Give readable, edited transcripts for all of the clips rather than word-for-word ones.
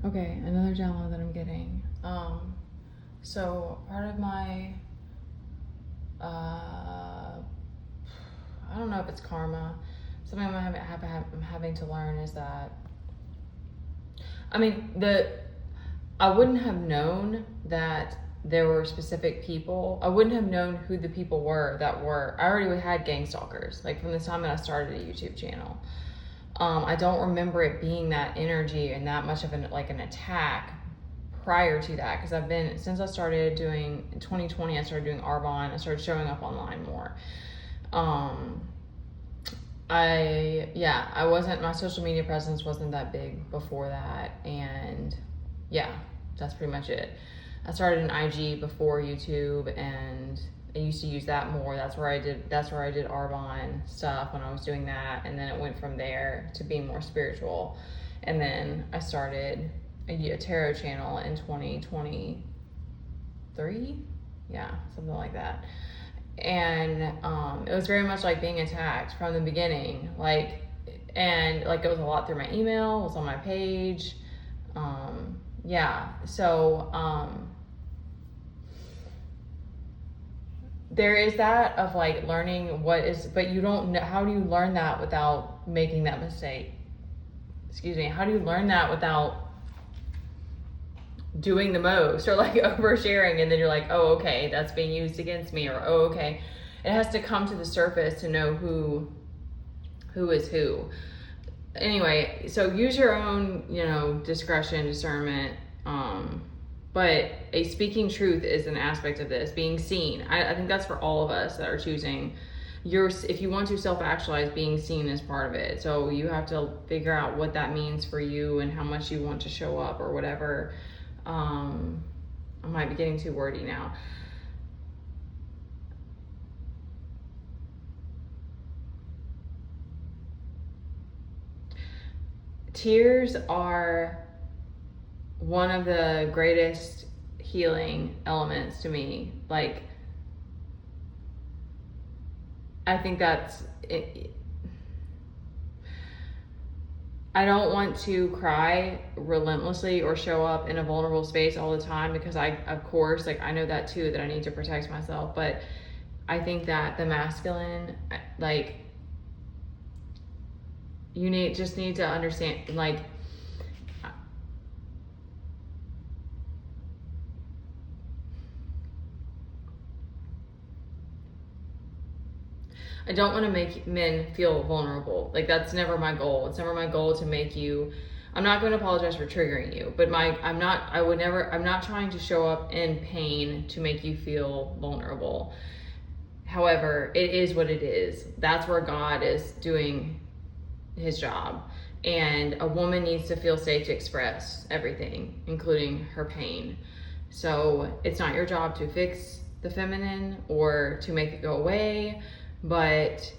Okay, another download that I'm getting. So part of my, I don't know if it's karma. Something I'm having to learn is that, I mean, I wouldn't have known that there were specific people. I wouldn't have known who the people were that were. I already had gang stalkers, like from the time that I started a YouTube channel. I don't remember it being that energy and that much of an attack prior to that, because I've been, since I started doing in 2020, I started doing Arbonne. I started showing up online more. I wasn't, my social media presence wasn't that big before that, and yeah, that's pretty much it. I started an IG before YouTube, and I used to use that more. That's where I did Arbonne stuff when I was doing that, and then it went from there to being more spiritual. And then I started a tarot channel in 2023, yeah, something like that. And it was very much like being attacked from the beginning, and it was a lot through my email, it was on my page. There is that of learning what is, but you don't know, how do you learn that without making that mistake? Excuse me, how do you learn that without doing the most, or oversharing, and then you're like, oh, okay, that's being used against me, or oh, okay. It has to come to the surface to know who is who. Anyway, so use your own, discretion, discernment. But a speaking truth is an aspect of this. Being seen. I think that's for all of us that are choosing. If you want to self-actualize, being seen is part of it. So you have to figure out what that means for you and how much you want to show up or whatever. I might be getting too wordy now. Tears are one of the greatest healing elements to me. I think that's it. I don't want to cry relentlessly or show up in a vulnerable space all the time, because of course, I know that too, that I need to protect myself. But I think that the masculine, you just need to understand, I don't want to make men feel vulnerable. That's never my goal. It's never my goal to make you, I'm not going to apologize for triggering you, but I'm not trying to show up in pain to make you feel vulnerable. However, it is what it is. That's where God is doing his job. And a woman needs to feel safe to express everything, including her pain. So it's not your job to fix the feminine or to make it go away, but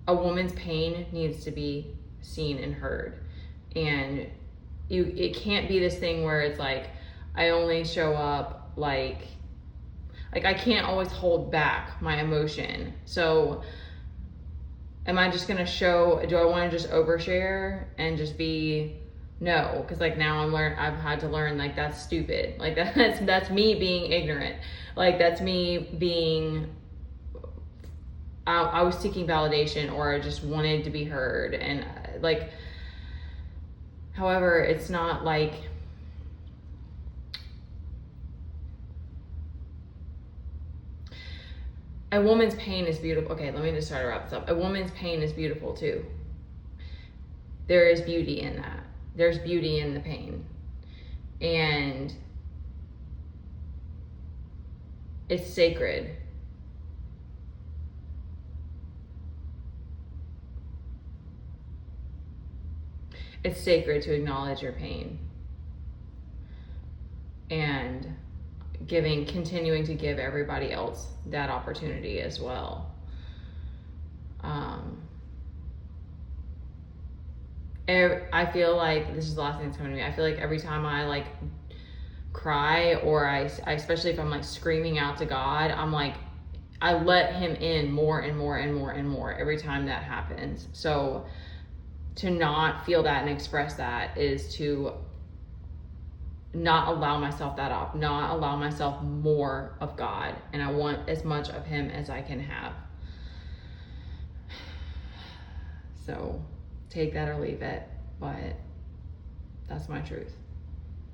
a woman's pain needs to be seen and heard. And it can't be this thing where it's I only show up I can't always hold back my emotion. So am I just gonna do I want to just overshare and just be, no, because now I've had to learn that's stupid. That's me being ignorant. That's me being, I was seeking validation, or I just wanted to be heard. And however, it's not a woman's pain is beautiful. Okay, let me just try to wrap this up. A woman's pain is beautiful too. There is beauty in that. There's beauty in the pain. And it's sacred. It's sacred to acknowledge your pain. And continuing to give everybody else that opportunity as well. I feel this is the last thing that's coming to me. I feel every time I cry, or I especially if I'm screaming out to God, I let him in more and more and more and more every time that happens. So to not feel that and express that is to not allow myself that up, not allow myself more of God. And I want as much of him as I can have. So take that or leave it, but that's my truth.